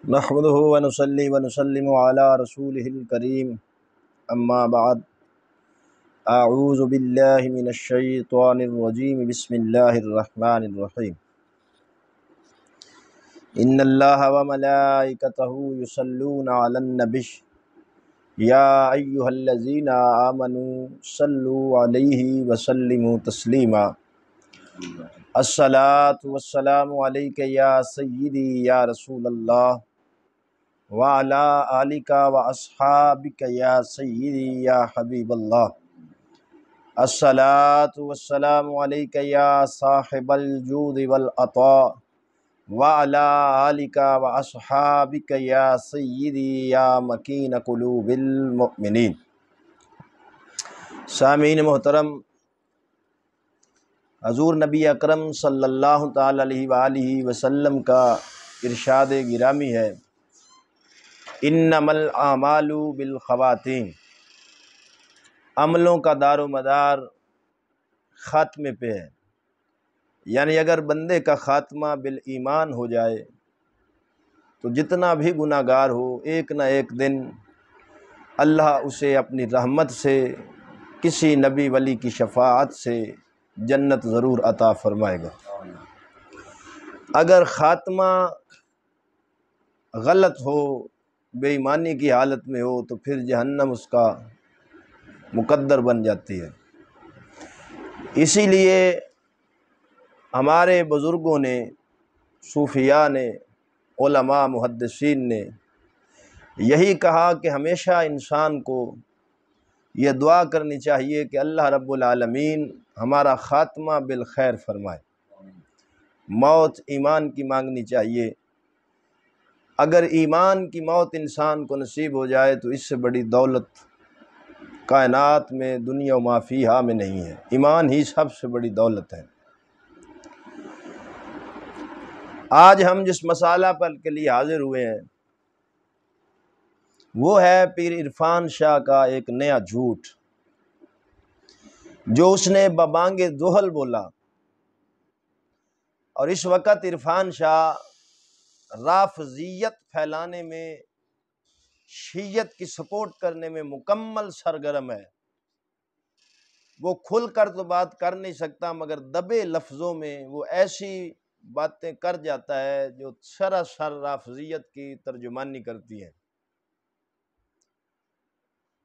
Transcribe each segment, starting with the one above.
نحمده ونصلي ونسلم على رسوله الكريم اما بعد اعوذ باللہ من الشیطان الرجیم بسم اللہ الرحمن الرحیم ان اللہ وملائکتہ یصلون علی النبی یا ایہا الذین آمنوا صلوا علیہ وسلموا تسلیما الصلاۃ والسلام علیک یا سیدی یا رسول اللہ وعلی آلک واصحابک یا سیدی یا حبیب اللہ الصلاۃ والسلام علیک یا صاحب الجود والعطاء وعلی آلک واصحابک یا سیدی یا مکین قلوب المؤمنین۔ سامعین محترم، حضور نبی اکرم صلی اللہ تعالی علیہ وآلہ وسلم کا ارشاد گرامی ہے، انما الاعمال بالخواتیم، عملوں کا دار و مدار خاتمے پہ ہے۔ یعنی اگر بندے کا خاتمہ بالایمان ہو جائے تو جتنا بھی گناہ گار ہو، ایک نہ ایک دن اللہ اسے اپنی رحمت سے، کسی نبی ولی کی شفاعت سے جنت ضرور عطا فرمائے گا۔ اگر خاتمہ غلط ہو، بے ایمانی کی حالت میں ہو، تو پھر جہنم اس کا مقدر بن جاتی ہے۔ اسی لیے ہمارے بزرگوں نے، صوفیاء نے، علماء محدثین نے یہی کہا کہ ہمیشہ انسان کو یہ دعا کرنی چاہیے کہ اللہ رب العالمین ہمارا خاتمہ بالخیر فرمائے۔ موت ایمان کی مانگنی چاہیے۔ اگر ایمان کی موت انسان کو نصیب ہو جائے تو اس سے بڑی دولت کائنات میں، دنیا و ما فیہا میں نہیں ہے۔ ایمان ہی سب سے بڑی دولت ہے۔ آج ہم جس مسئلہ پر کے لیے حاضر ہوئے ہیں وہ ہے پیر عرفان شاہ کا ایک نیا جھوٹ، جو اس نے ببانگ دہل بولا۔ اور اس وقت عرفان شاہ رافضیت پھیلانے میں، شیعت کی سپورٹ کرنے میں مکمل سرگرم ہے۔ وہ کھل کر تو بات کر نہیں سکتا، مگر دبے لفظوں میں وہ ایسی باتیں کر جاتا ہے جو سراسر رافضیت کی ترجمانی کرتی ہیں۔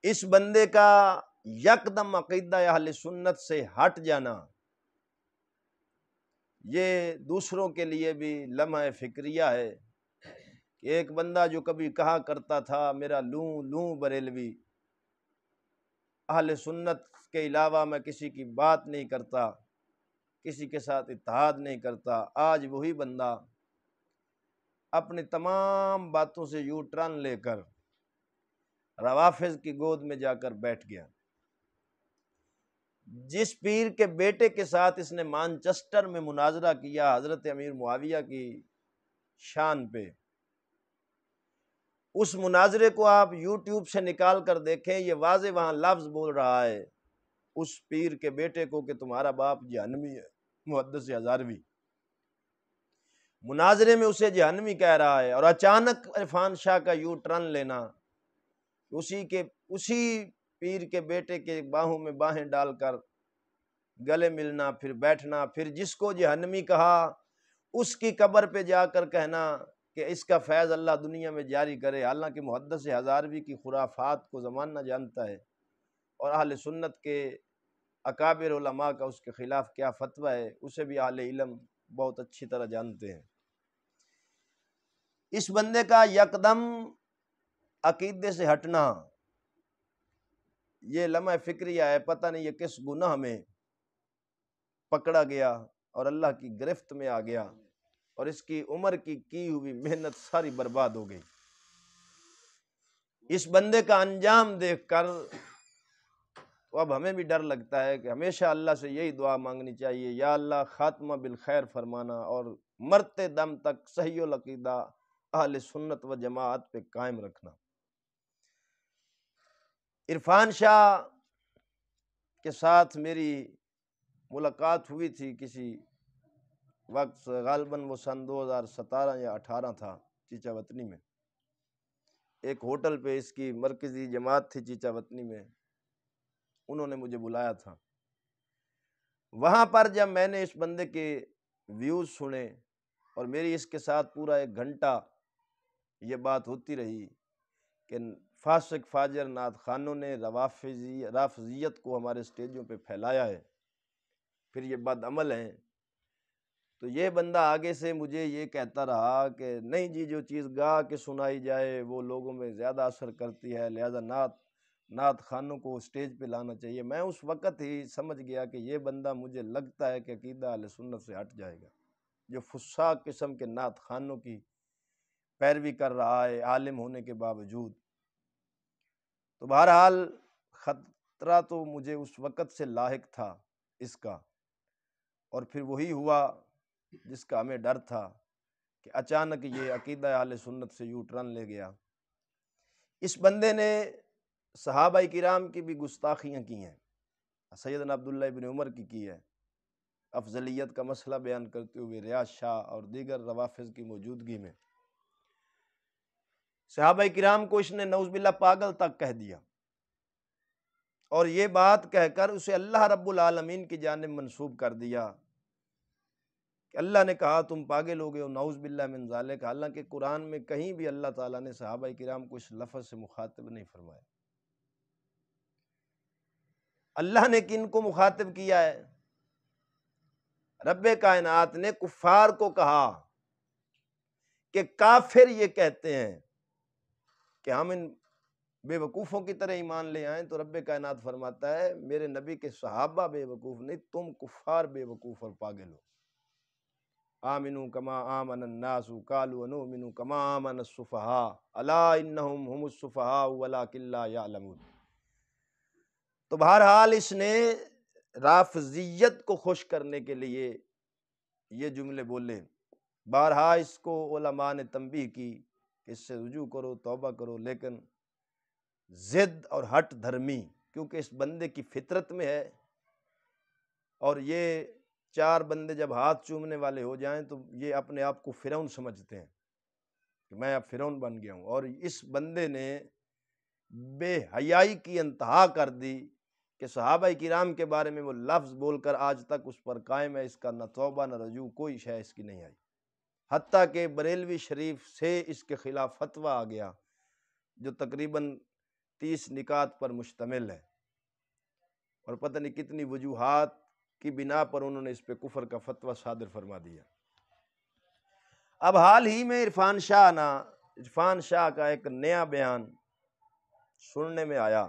اس بندے کا یکدم عقیدہ اہل سنت سے ہٹ جانا، یہ دوسروں کے لیے بھی لمحہ فکریہ ہے کہ ایک بندہ جو کبھی کہا کرتا تھا میرا لوں لوں بریلوی، اہل سنت کے علاوہ میں کسی کی بات نہیں کرتا، کسی کے ساتھ اتحاد نہیں کرتا، آج وہی بندہ اپنی تمام باتوں سے یو ٹرن لے کر روافض کی گود میں جا کر بیٹھ گیا۔ جس پیر کے بیٹے کے ساتھ اس نے مانچسٹر میں مناظرہ کیا حضرت امیر معاویہ کی شان پہ، اس مناظرے کو آپ یوٹیوب سے نکال کر دیکھیں، یہ واضح وہاں لفظ بول رہا ہے اس پیر کے بیٹے کو کہ تمہارا باپ جہنمی ہے، محدث ہزاروی۔ مناظرے میں اسے جہنمی کہہ رہا ہے، اور اچانک عرفان شاہ کا یو ٹرن لینا، اسی پیر کے بیٹے کے باہوں میں باہیں ڈال کر گلے ملنا، پھر بیٹھنا، پھر جس کو جہنمی کہا اس کی قبر پہ جا کر کہنا کہ اس کا فیض اللہ دنیا میں جاری کرے، حالانکہ محدث ہزاروی کی خرافات کو زمانہ جانتا ہے، اور اہل سنت کے اکابر علماء کا اس کے خلاف کیا فتویٰ ہے اسے بھی اہل علم بہت اچھی طرح جانتے ہیں۔ اس بندے کا یکدم عقیدے سے ہٹنا یہ لمحہ فکریہ ہے، پتہ نہیں یہ کس گناہ میں پکڑا گیا اور اللہ کی گرفت میں آ گیا، اور اس کی عمر کی ہوئی محنت ساری برباد ہو گئی۔ اس بندے کا انجام دیکھ کر تو اب ہمیں بھی ڈر لگتا ہے کہ ہمیشہ اللہ سے یہی دعا مانگنی چاہیے، یا اللہ خاتمہ بالخیر فرمانا اور مرتے دم تک صحیح العقیدہ اہل سنت و جماعت پہ قائم رکھنا۔ عرفان شاہ کے ساتھ میری ملاقات ہوئی تھی کسی وقت، غالباً وہ سن 2017 یا 18 تھا۔ چیچا وطنی میں، ایک ہوٹل پہ اس کی مرکزی جماعت تھی چیچا وطنی میں، انہوں نے مجھے بلایا تھا۔ وہاں پر جب میں نے اس بندے کے ویوز سنے اور میری اس کے ساتھ پورا 1 گھنٹہ یہ بات ہوتی رہی کہ فاسق فاجر نعت خانوں نے رافضیت کو ہمارے سٹیجوں پہ پھیلایا ہے، پھر یہ بد عمل ہیں، تو یہ بندہ آگے سے مجھے یہ کہتا رہا کہ نہیں جی، جو چیز گا کے سنائی جائے وہ لوگوں میں زیادہ اثر کرتی ہے، لہذا نعت خانوں کو اسٹیج پہ لانا چاہیے۔ میں اس وقت ہی سمجھ گیا کہ یہ بندہ مجھے لگتا ہے کہ عقیدہ اہل سنت سے ہٹ جائے گا، جو فساق قسم کے نعت خانوں کی پیروی کر رہا ہے عالم ہونے کے باوجود۔ تو بہرحال خطرہ تو مجھے اس وقت سے لاحق تھا اس کا، اور پھر وہی ہوا جس کا ہمیں ڈر تھا کہ اچانک یہ عقیدہ اہل سنت سے یو ٹرن لے گیا۔ اس بندے نے صحابہ کرام کی بھی گستاخیاں کی ہیں، سیدنا عبداللہ ابن عمر کی ہے، افضلیت کا مسئلہ بیان کرتے ہوئے ریاض شاہ اور دیگر روافض کی موجودگی میں صحابہ کرام کو اس نے نعوذ باللہ پاگل تک کہہ دیا، اور یہ بات کہہ کر اسے اللہ رب العالمین کی جانب منسوب کر دیا کہ اللہ نے کہا تم پاگل ہو گئے ہو، نعوذ باللہ من ذالک، حالانکہ قرآن میں کہیں بھی اللہ تعالیٰ نے صحابہ کرام کو اس لفظ سے مخاطب نہیں فرمایا۔ اللہ نے کن کو مخاطب کیا ہے؟ رب کائنات نے کفار کو کہا کہ کافر یہ کہتے ہیں کہ ہم ان بے وقوفوں کی طرح ایمان لے آئیں، تو رب کائنات فرماتا ہے میرے نبی کے صحابہ بے وقوف نہیں، تم کفار بے وقوف اور پاگل ہو۔ آمنوا کما آمن الناس قالوا نؤمن کما آمن السفہاء الا انہم هم السفہاء ولکن لا یعلمون۔ تو بہرحال اس نے رافضیت کو خوش کرنے کے لیے یہ جملے بولے، بارہا اس کو علماء نے تنبیہ کی کہ اس سے رجوع کرو، توبہ کرو، لیکن ضد اور ہٹ دھرمی کیونکہ اس بندے کی فطرت میں ہے، اور یہ 4 بندے جب ہاتھ چومنے والے ہو جائیں تو یہ اپنے آپ کو فرعون سمجھتے ہیں کہ میں اب فرعون بن گیا ہوں، اور اس بندے نے بے حیائی کی انتہا کر دی کہ صحابہ کرام کے بارے میں وہ لفظ بول کر آج تک اس پر قائم ہے، اس کا نہ توبہ نہ رجوع، کوئی شے اس کی نہیں آئی، حتیٰ کہ بریلوی شریف سے اس کے خلاف فتویٰ آ گیا جو تقریباً 30 نکات پر مشتمل ہے، اور پتہ نہیں کتنی وجوہات کی بنا پر انہوں نے اس پہ کفر کا فتویٰ صادر فرما دیا۔ اب حال ہی میں عرفان شاہ کا ایک نیا بیان سننے میں آیا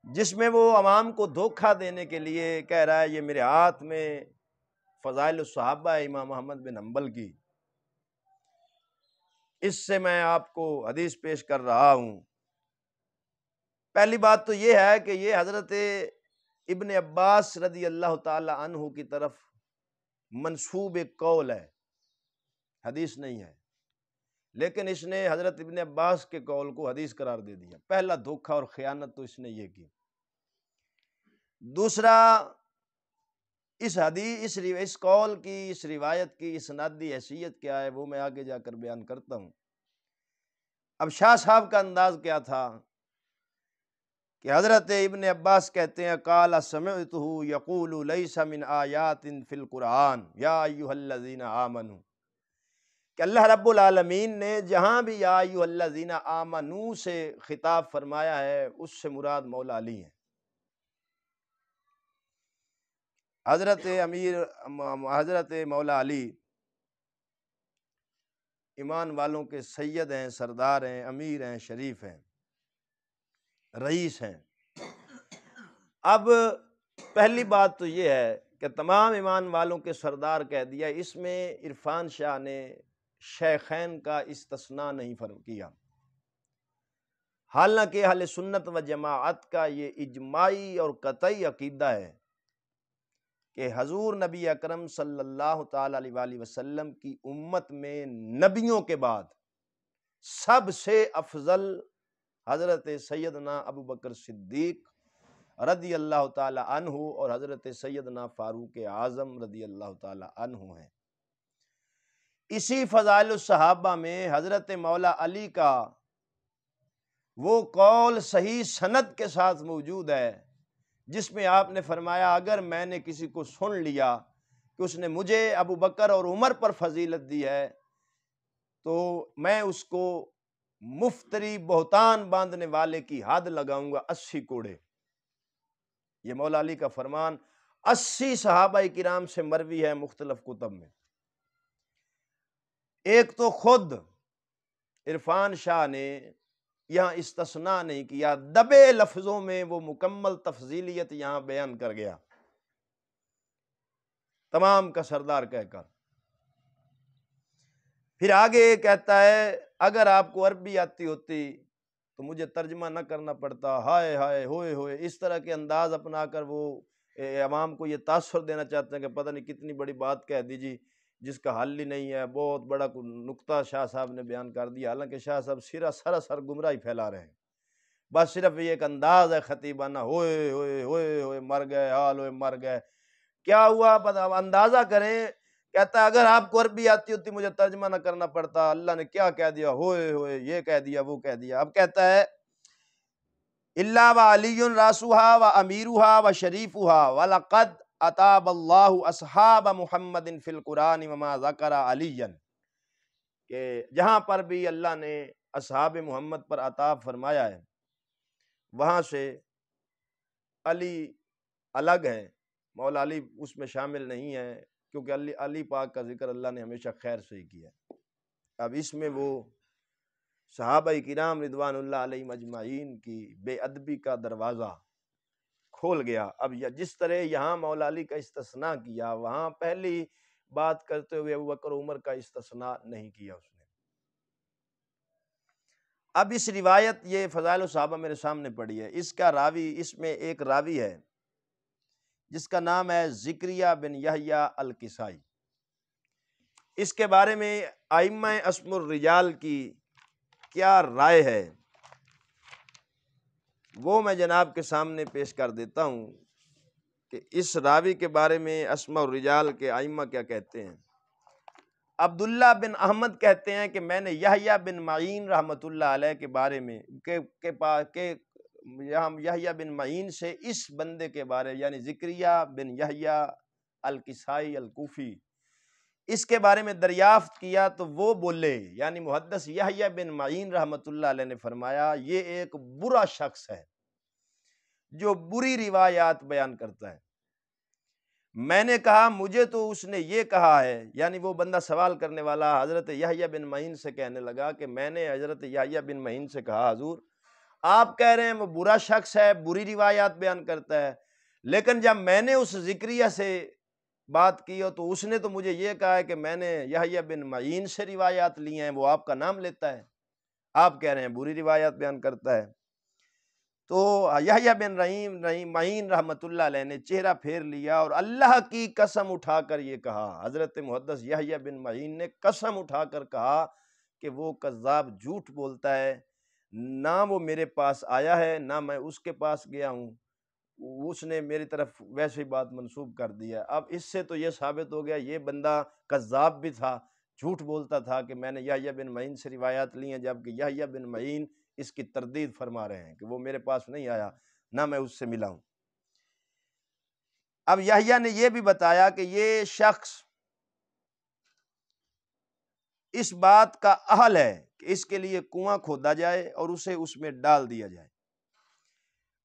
جس میں وہ عوام کو دھوکہ دینے کے لیے کہہ رہا ہے یہ میرے ہاتھ میں فضائل الصحابہ ہے امام احمد بن حنبل کی، اس سے میں آپ کو حدیث پیش کر رہا ہوں۔ پہلی بات تو یہ ہے کہ یہ حضرت ابن عباس رضی اللہ تعالی عنہ کی طرف منسوب ایک قول ہے، حدیث نہیں ہے، لیکن اس نے حضرت ابن عباس کے قول کو حدیث قرار دے دیا۔ پہلا دھوکہ اور خیانت تو اس نے یہ کی۔ دوسرا، اس قول کی، اس روایت کی اسنادی حیثیت کیا ہے وہ میں آگے جا کر بیان کرتا ہوں۔ اب شاہ صاحب کا انداز کیا تھا کہ حضرت ابن عباس کہتے ہیں قال سمعتہ یقول لیس من آیات فی القرآن یا ایھا الذین آمنوا، کہ اللہ رب العالمین نے جہاں بھی یا ایھا الذین آمنوا سے خطاب فرمایا ہے اس سے مراد مولا علی ہیں۔ حضرت مولا علی ایمان والوں کے سید ہیں، سردار ہیں، امیر ہیں، شریف ہیں، رئیس ہیں۔ اب پہلی بات تو یہ ہے کہ تمام ایمان والوں کے سردار کہہ دیا، اس میں عرفان شاہ نے شیخین کا استثناء نہیں کیا، حالانکہ اہل سنت و جماعت کا یہ اجماعی اور قطعی عقیدہ ہے کہ حضور نبی اکرم صلی اللہ تعالی علیہ وآلہ وسلم کی امت میں نبیوں کے بعد سب سے افضل حضرت سیدنا ابو بکر صدیق رضی اللہ تعالی عنہ اور حضرت سیدنا فاروق اعظم رضی اللہ تعالی عنہ ہیں۔ اسی فضائل الصحابہ میں حضرت مولا علی کا وہ قول صحیح سند کے ساتھ موجود ہے جس میں آپ نے فرمایا اگر میں نے کسی کو سن لیا کہ اس نے مجھے ابو بکر اور عمر پر فضیلت دی ہے تو میں اس کو مفتری بہتان باندھنے والے کی حد لگاؤں گا 80 کوڑے۔ یہ مولا علی کا فرمان 80 صحابہ کرام سے مروی ہے مختلف کتب میں۔ ایک تو خود عرفان شاہ نے یہاں استثناء نہیں کیا، دبے لفظوں میں وہ مکمل تفضیلیت یہاں بیان کر گیا تمام کا سردار کہہ کر۔ پھر آگے کہتا ہے اگر آپ کو عربی آتی ہوتی تو مجھے ترجمہ نہ کرنا پڑتا، ہائے ہائے ہوئے ہوئے، اس طرح کے انداز اپنا کر وہ عوام کو یہ تاثر دینا چاہتے ہیں کہ پتہ نہیں کتنی بڑی بات کہہ دیجی جس کا حل ہی نہیں ہے، بہت بڑا نقطہ شاہ صاحب نے بیان کر دیا، حالانکہ شاہ صاحب سراسر گمراہی پھیلا رہے ہیں، بس صرف یہ ایک انداز ہے خطیبانہ، ہوئے ہوئے ہوئے ہوئے مر گئے، حال ہوئے مر گئے، کیا ہوا پتہ اندازہ کریں۔ کہتا ہے اگر آپ کو عربی آتی ہوتی مجھے ترجمہ نہ کرنا پڑتا، اللہ نے کیا کہہ دیا، ہوئے ہوئے یہ کہہ دیا وہ کہہ دیا۔ اب کہتا ہے الا وعلی راسوہا و امیروہا و شریفہا ولقد اطاب اللہ اصحاب محمد فی القرآن وما ذکر علی، کہ جہاں پر بھی اللہ نے اصحاب محمد پر عطاب فرمایا ہے وہاں سے علی الگ ہے، مولا علی اس میں شامل نہیں ہے، کیونکہ علی پاک کا ذکر اللہ نے ہمیشہ خیر سے ہی کیا ہے۔ اب اس میں وہ صحابہ کرام رضوان اللہ علیہم اجمعین کی بے ادبی کا دروازہ کھول گیا۔ اب جس طرح یہاں مولا علی کا استثناء کیا، وہاں پہلی بات کرتے ہوئے ابو بکر عمر کا استثناء نہیں کیا اس نے۔ اب اس روایت یہ فضائل الصحابہ میرے سامنے پڑی ہے، اس کا راوی، اس میں ایک راوی ہے جس کا نام ہے زکریہ بن یحییٰ الکسائی۔ اس کے بارے میں ائمہ اسم الرجال کی کیا رائے ہے وہ میں جناب کے سامنے پیش کر دیتا ہوں کہ اس راوی کے بارے میں اسماء الرجال کے ائمہ کیا کہتے ہیں۔ عبداللہ بن احمد کہتے ہیں کہ میں نے یحییٰ بن معین رحمۃ اللہ علیہ کے بارے میں کہ یحییٰ بن معین سے اس بندے کے بارے یعنی زکریہ بن یحییٰ الکسائی الکوفی اس کے بارے میں دریافت کیا تو وہ بولے، یعنی محدث یحییٰ بن معین رحمۃ اللہ علیہ نے فرمایا یہ ایک برا شخص ہے جو بری روایات بیان کرتا ہے۔ میں نے کہا مجھے تو اس نے یہ کہا ہے، یعنی وہ بندہ سوال کرنے والا حضرت یحییٰ بن معین سے کہنے لگا کہ میں نے حضرت یحییٰ بن معین سے کہا حضور آپ کہہ رہے ہیں وہ برا شخص ہے، بری روایات بیان کرتا ہے، لیکن جب میں نے اس ذکریہ سے بات کی ہو تو اس نے تو مجھے یہ کہا ہے کہ میں نے یحییٰ بن معین سے روایات لی ہیں، وہ آپ کا نام لیتا ہے، آپ کہہ رہے ہیں بری روایات بیان کرتا ہے۔ تو یحییٰ بن معین رحمۃ اللہ علیہ نے چہرہ پھیر لیا اور اللہ کی قسم اٹھا کر یہ کہا، حضرت محدث یحییٰ بن معین نے قسم اٹھا کر کہا کہ وہ کذاب جھوٹ بولتا ہے، نہ وہ میرے پاس آیا ہے نہ میں اس کے پاس گیا ہوں، اس نے میری طرف ویسے ہی بات منسوب کر دیا۔ اب اس سے تو یہ ثابت ہو گیا یہ بندہ کذاب بھی تھا، جھوٹ بولتا تھا کہ میں نے یحییٰ بن معین سے روایات لی ہیں، جبکہ یحییٰ بن معین اس کی تردید فرما رہے ہیں کہ وہ میرے پاس نہیں آیا نہ میں اس سے ملا ہوں۔ اب یحییٰ نے یہ بھی بتایا کہ یہ شخص اس بات کا اہل ہے کہ اس کے لیے کنواں کھودا جائے اور اسے اس میں ڈال دیا جائے۔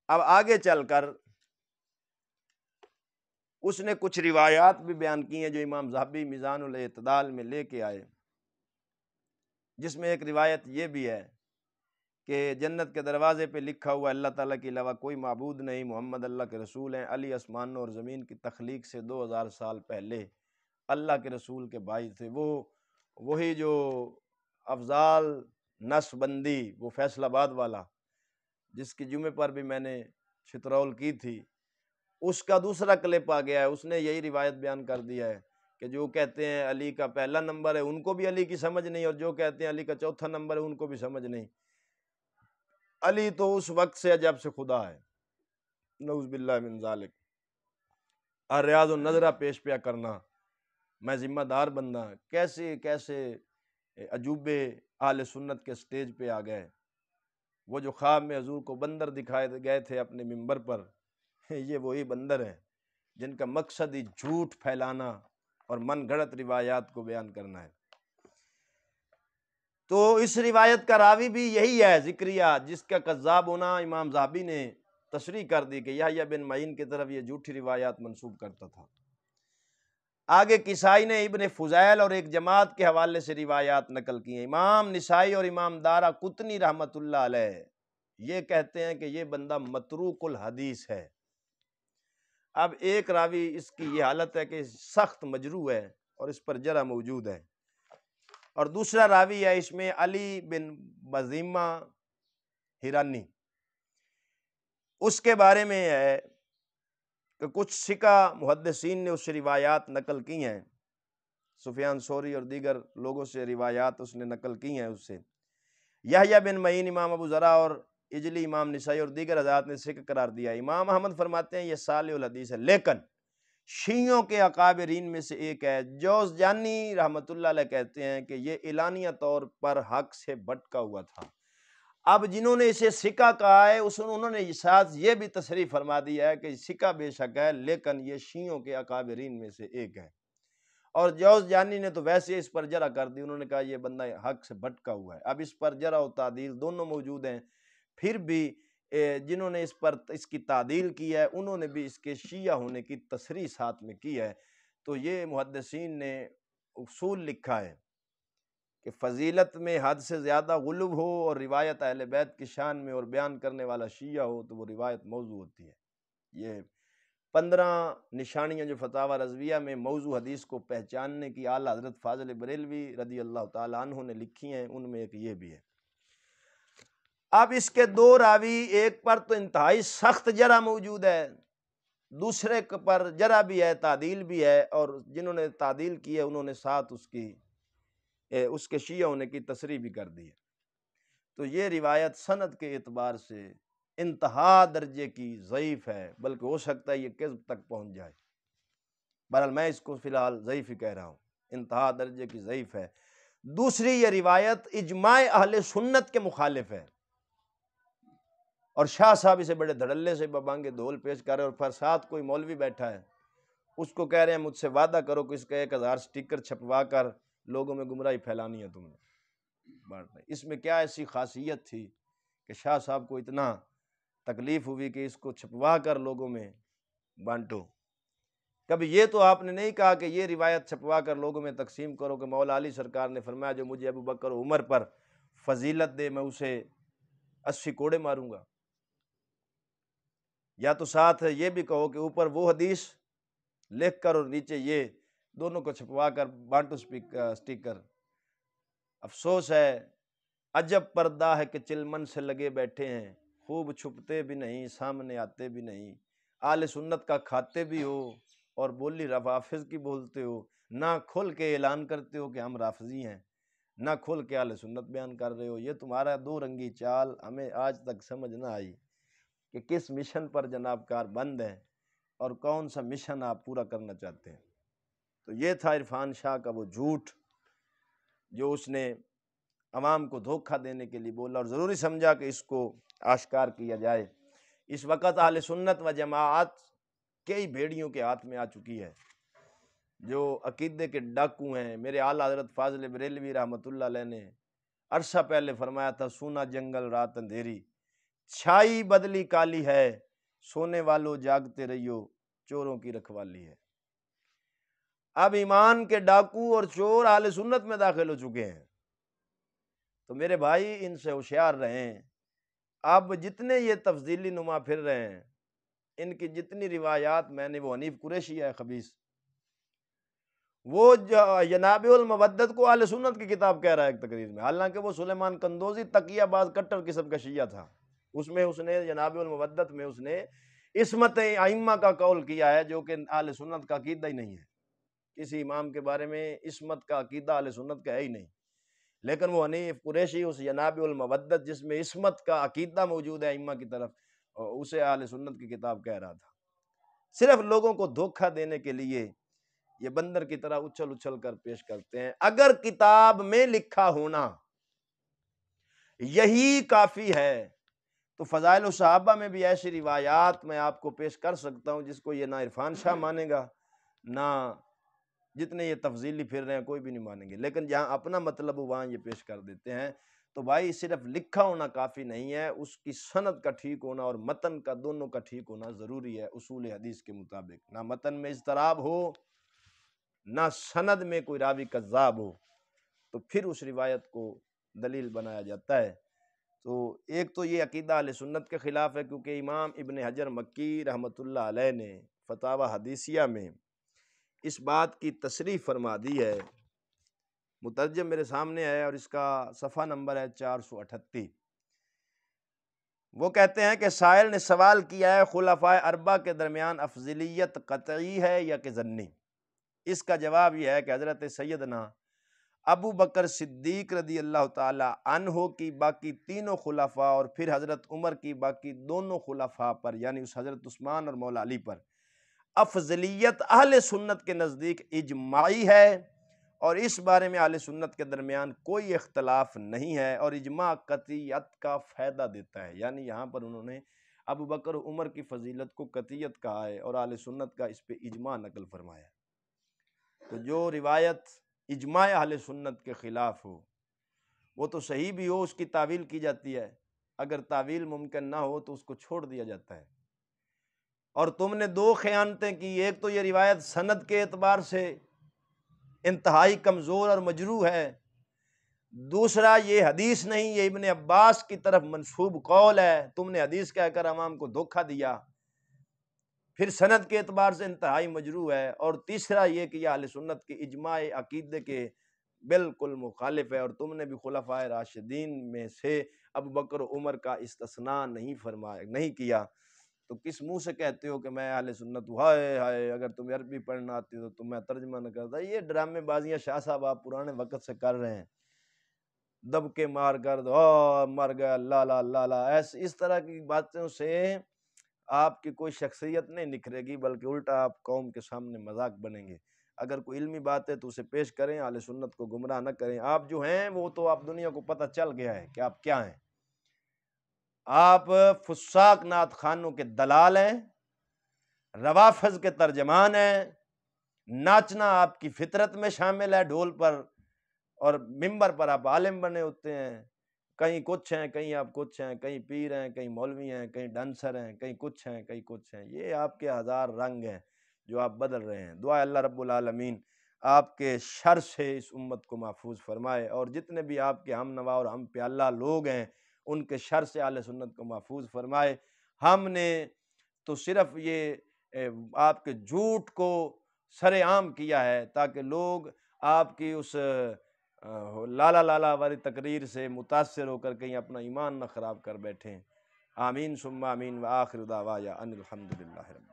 اب آگے چل کر اس نے کچھ روایات بھی بیان کی ہیں جو امام ذہبی میزان الاعتدال میں لے کے آئے، جس میں ایک روایت یہ بھی ہے کہ جنت کے دروازے پہ لکھا ہوا اللہ تعالیٰ کے علاوہ کوئی معبود نہیں، محمد اللہ کے رسول ہیں، علی آسمانوں اور زمین کی تخلیق سے 2000 سال پہلے اللہ کے رسول کے بھائی تھے، وہی جو افضال نس بندی وہ فیصل آباد والا جس کی جمعے پر بھی میں نے چترول کی تھی، اس کا دوسرا کلپ آ گیا ہے، اس نے یہی روایت بیان کر دیا ہے کہ جو کہتے ہیں علی کا پہلا نمبر ہے ان کو بھی علی کی سمجھ نہیں، اور جو کہتے ہیں علی کا چوتھا نمبر ہے ان کو بھی سمجھ نہیں۔ علی تو اس وقت سے جب سے خدا ہے، نعوذ باللہ من ذالک۔ الریاض النظرہ پیش پیا کرنا میں ذمہ دار بندہ، کیسے کیسے عجوبے اہل سنت کے سٹیج پہ آ گئے۔ وہ جو خواب میں حضور کو بندر دکھائے گئے تھے اپنے منبر پر، یہ وہی بندر ہیں جن کا مقصد ہی جھوٹ پھیلانا اور من گھڑت روایات کو بیان کرنا ہے۔ تو اس روایت کا راوی بھی یہی ہے ذکریہ، جس کا کذاب ہونا امام ذہبی نے تصریح کر دی کہ یحییٰ بن معین کی طرف یہ جھوٹی روایات منسوب کرتا تھا۔ آگے کسائی نے ابن فضیل اور ایک جماعت کے حوالے سے روایات نقل کی ہیں۔ امام نسائی اور امام دارا قطنی رحمۃ اللہ علیہ یہ کہتے ہیں کہ یہ بندہ متروک الحدیث ہے۔ اب ایک راوی اس کی یہ حالت ہے کہ سخت مجروح ہے اور اس پر جرح موجود ہے، اور دوسرا راوی ہے اس میں علی بن بزیمہ ہیرانی، اس کے بارے میں ہے کہ کچھ ثقہ محدثین نے اس سے روایات نقل کی ہیں، سفیان ثوری اور دیگر لوگوں سے روایات اس نے نقل کی ہیں اس سے۔ یحییٰ بن معین امام ابو زرع اور اجلی امام نسائی اور دیگر حضرات نے ثقہ قرار دیا۔ امام احمد فرماتے ہیں یہ صالح الحدیث ہے، لیکن شیعوں کے اکابرین میں سے ایک ہے۔ جوزجانی رحمۃ اللہ علیہ کہتے ہیں کہ یہ اعلانیہ طور پر حق سے بھٹکا ہوا تھا۔ اب جنہوں نے اسے ثقہ کہا ہے انہوں نے ساتھ یہ بھی تصریح فرما دیا ہے کہ ثقہ بے شک ہے، لیکن یہ شیعوں کے اکابرین میں سے ایک ہے۔ اور جوزجانی نے تو ویسے اس پر جرح کر دی، انہوں نے کہا یہ بندہ حق سے بھٹکا ہوا ہے۔ اب اس پر جرح و تعدیل دونوں موجود ہیں، پھر بھی جنہوں نے اس کی تعدیل کی ہے انہوں نے بھی اس کے شیعہ ہونے کی تصریح ساتھ میں کی ہے۔ تو یہ محدثین نے اصول لکھا ہے کہ فضیلت میں حد سے زیادہ غلو ہو اور روایت اہل بیت کی شان میں اور بیان کرنے والا شیعہ ہو تو وہ روایت موضوع ہوتی ہے۔ یہ 15 نشانیاں جو فتاوی رضویہ میں موضوع حدیث کو پہچاننے کی اعلیٰ حضرت فاضل بریلوی رضی اللہ تعالیٰ عنہ نے لکھی ہیں، ان میں ایک یہ بھی ہے۔ اب اس کے دو راوی، ایک پر تو انتہائی سخت جرح موجود ہے، دوسرے پر جرح بھی ہے، تعدیل بھی ہے، اور جنہوں نے تعدیل کی ہے انہوں نے ساتھ اس کے شیعہ ہونے کی تصریح بھی کر دی ہے۔ تو یہ روایت سند کے اعتبار سے انتہا درجے کی ضعیف ہے، بلکہ ہو سکتا ہے یہ کذب تک پہنچ جائے۔ بہرحال میں اس کو فی الحال ضعیف ہی کہہ رہا ہوں، انتہا درجے کی ضعیف ہے۔ دوسری یہ روایت اجماع اہل سنت کے مخالف ہے، اور شاہ صاحب اسے بڑے دھڑلے سے ببانگے دھول پیش کر رہے ہیں، اور پھر ساتھ کوئی مولوی بیٹھا ہے اس کو کہہ رہے ہیں مجھ سے وعدہ کرو کہ اس کا 1000 سٹیکر چھپوا کر لوگوں میں گمراہی پھیلانی ہے تم نے بانٹنا۔ اس میں کیا ایسی خاصیت تھی کہ شاہ صاحب کو اتنا تکلیف ہوئی کہ اس کو چھپوا کر لوگوں میں بانٹو؟ کبھی یہ تو آپ نے نہیں کہا کہ یہ روایت چھپوا کر لوگوں میں تقسیم کرو کہ مولا علی سرکار نے فرمایا جو مجھے ابو بکر و عمر پر فضیلت دے میں اسے 80 کوڑے ماروں گا۔ یا تو ساتھ یہ بھی کہو کہ اوپر وہ حدیث لکھ کر اور نیچے یہ، دونوں کو چھپوا کر بانٹو سٹیکر۔ افسوس ہے، عجب پردہ ہے کہ چلمن سے لگے بیٹھے ہیں، خوب چھپتے بھی نہیں سامنے آتے بھی نہیں۔ اہل سنت کا کھاتے بھی ہو اور بولی رافض کی بولتے ہو، نہ کھل کے اعلان کرتے ہو کہ ہم رافضی ہیں، نہ کھل کے اہل سنت بیان کر رہے ہو۔ یہ تمہارا دو رنگی چال ہمیں آج تک سمجھ نہ آئی کہ کس مشن پر جناب کار بند ہے اور کون سا مشن آپ پورا کرنا چاہتے ہیں۔ تو یہ تھا عرفان شاہ کا وہ جھوٹ جو اس نے عوام کو دھوکہ دینے کے لیے بولا، اور ضروری سمجھا کہ اس کو آشکار کیا جائے۔ اس وقت اہل سنت و جماعت کئی بھیڑیوں کے ہاتھ میں آ چکی ہے جو عقیدے کے ڈاکو ہیں۔ میرے اعلیٰ حضرت فاضل بریلوی رحمۃ اللہ علیہ نے عرصہ پہلے فرمایا تھا، سونا جنگل رات اندھیری، چھائی بدلی کالی ہے، سونے والوں جاگتے رہیو، چوروں کی رکھوالی ہے۔ اب ایمان کے ڈاکو اور چور اہل سنت میں داخل ہو چکے ہیں، تو میرے بھائی ان سے ہوشیار رہیں۔ اب جتنے یہ تفضیلی نما پھر رہے ہیں، ان کی جتنی روایات میں نے، وہ حنیف قریشی ہے خبیث، وہ جناب المودت کو اہل سنت کی کتاب کہہ رہا ہے ایک تقریر میں، حالانکہ وہ سلیمان قندوزی تقیہ باز کٹر قسم کا شیعہ تھا۔ اس میں اس نے جناب المودت میں اس نے عصمت ائمہ کا قول کیا ہے، جو کہ اہل سنت کا عقیدہ ہی نہیں ہے۔ کسی امام کے بارے میں عصمت کا عقیدہ اہل سنت کا ہے ہی نہیں، لیکن وہ حنیف قریشی اس جناب المودت جس میں عصمت کا عقیدہ موجود ہے ائمہ کی طرف، اسے اہل سنت کی کتاب کہہ رہا تھا۔ صرف لوگوں کو دھوکہ دینے کے لیے یہ بندر کی طرح اچھل اچھل کر پیش کرتے ہیں۔ اگر کتاب میں لکھا ہونا یہی کافی ہے تو فضائل الصحابہ میں بھی ایسی روایات میں آپ کو پیش کر سکتا ہوں جس کو یہ نہ عرفان شاہ مانے گا، نہ جتنے یہ تفضیلی پھر رہے ہیں کوئی بھی نہیں مانیں گے، لیکن جہاں اپنا مطلب ہو وہاں یہ پیش کر دیتے ہیں۔ تو بھائی صرف لکھا ہونا کافی نہیں ہے، اس کی سند کا ٹھیک ہونا اور متن کا دونوں کا ٹھیک ہونا ضروری ہے اصول حدیث کے مطابق۔ نہ متن میں اضطراب ہو، نہ سند میں کوئی راوی کذاب ہو، تو پھر اس روایت کو دلیل بنایا جاتا ہے۔ تو ایک تو یہ عقیدہ اہل سنت کے خلاف ہے، کیونکہ امام ابن حجر مکی رحمۃ اللہ علیہ نے فتاوی حدیثیہ میں اس بات کی تصریح فرما دی ہے، مترجم میرے سامنے ہے اور اس کا صفحہ نمبر ہے 438۔ وہ کہتے ہیں کہ سائل نے سوال کیا ہے خلفائے اربعہ کے درمیان افضلیت قطعی ہے یا کہ ظنی؟ اس کا جواب یہ ہے کہ حضرت سیدنا ابو بکر صدیق رضی اللہ تعالی عنہ کی باقی تینوں خلفاء اور پھر حضرت عمر کی باقی دونوں خلفاء پر، یعنی اس حضرت عثمان اور مولا علی پر افضلیت اہل سنت کے نزدیک اجماعی ہے، اور اس بارے میں اہل سنت کے درمیان کوئی اختلاف نہیں ہے، اور اجماع قطعیت کا فائدہ دیتا ہے۔ یعنی یہاں پر انہوں نے ابو بکر و عمر کی فضیلت کو قطعیت کہا ہے اور اہل سنت کا اس پہ اجماع نقل فرمایا۔ تو جو روایت اجماع اہل سنت کے خلاف ہو وہ تو صحیح بھی ہو، اس کی تعویل کی جاتی ہے، اگر تعویل ممکن نہ ہو تو اس کو چھوڑ دیا جاتا ہے۔ اور تم نے دو خیانتیں کی، ایک تو یہ روایت سند کے اعتبار سے انتہائی کمزور اور مجروح ہے، دوسرا یہ حدیث نہیں، یہ ابن عباس کی طرف منسوب قول ہے، تم نے حدیث کہہ کر عوام کو دھوکہ دیا، پھر سند کے اعتبار سے انتہائی مجروح ہے، اور تیسرا یہ کہ یہ اہل سنت کے اجماع عقیدے کے بالکل مخالف ہے، اور تم نے بھی خلفائے راشدین میں سے ابو بکر و عمر کا استثناء نہیں کیا، تو کس منہ سے کہتے ہو کہ میں اہل سنت ہوں؟ ہائے ہائے، اگر تمہیں عربی پڑھنا آتی تو تم میں ترجمہ نہ کرتا۔ یہ ڈرامے بازیاں شاہ صاحب آپ پرانے وقت سے کر رہے ہیں، دب کے مار کر دو مر گیا لا لا لا لا، اس طرح کی باتوں سے آپ کی کوئی شخصیت نہیں نکھرے گی، بلکہ الٹا آپ قوم کے سامنے مذاق بنیں گے۔ اگر کوئی علمی بات ہے تو اسے پیش کریں، اہل سنت کو گمراہ نہ کریں۔ آپ جو ہیں وہ تو آپ دنیا کو پتہ چل گیا ہے کہ آپ کیا ہیں، آپ فساق نعت خوانوں کے دلال ہیں، روافض کے ترجمان ہیں، ناچنا آپ کی فطرت میں شامل ہے ڈھول پر، اور ممبر پر آپ عالم بنے ہوتے ہیں، کہیں کچھ ہیں کہیں آپ کچھ ہیں، کہیں پیر ہیں کہیں مولوی ہیں، کہیں ڈانسر ہیں، کہیں کچھ ہیں کہیں کچھ ہیں۔ یہ آپ کے ہزار رنگ ہیں جو آپ بدل رہے ہیں۔ دعا اللہ رب العالمین آپ کے شر سے اس امت کو محفوظ فرمائے، اور جتنے بھی آپ کے ہم نوا اور ہم پیالہ لوگ ہیں ان کے شر سے اہل سنت کو محفوظ فرمائے۔ ہم نے تو صرف یہ آپ کے جھوٹ کو سر عام کیا ہے تاکہ لوگ آپ کی اس لالا لالا والی تقریر سے متاثر ہو کر کہیں اپنا ایمان نہ خراب کر بیٹھیں۔ آمین ثم آمین، وآخر دعوایا ان الحمدللہ رب